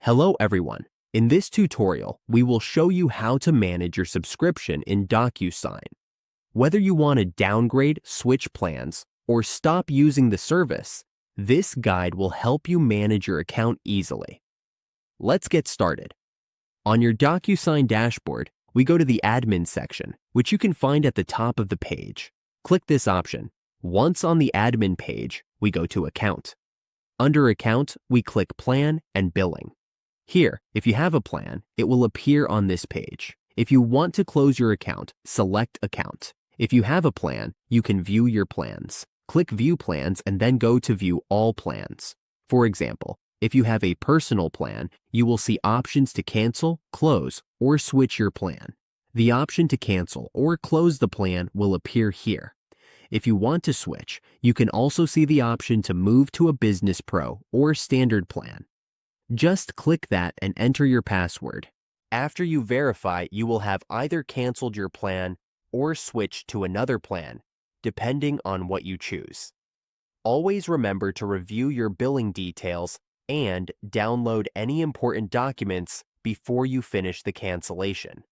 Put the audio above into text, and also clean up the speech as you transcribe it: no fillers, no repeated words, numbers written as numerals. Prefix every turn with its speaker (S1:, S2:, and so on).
S1: Hello everyone. In this tutorial, we will show you how to manage your subscription in DocuSign. Whether you want to downgrade, switch plans, or stop using the service, this guide will help you manage your account easily. Let's get started. On your DocuSign dashboard, we go to the Admin section, which you can find at the top of the page. Click this option. Once on the Admin page, we go to Account. Under Account, we click Plan and Billing. Here, if you have a plan, it will appear on this page. If you want to close your account, select Account. If you have a plan, you can view your plans. Click View Plans and then go to View All Plans. For example, if you have a personal plan, you will see options to cancel, close, or switch your plan. The option to cancel or close the plan will appear here. If you want to switch, you can also see the option to move to a Business Pro or Standard plan. Just click that and enter your password. After you verify, you will have either canceled your plan or switched to another plan, depending on what you choose. Always remember to review your billing details and download any important documents before you finish the cancellation.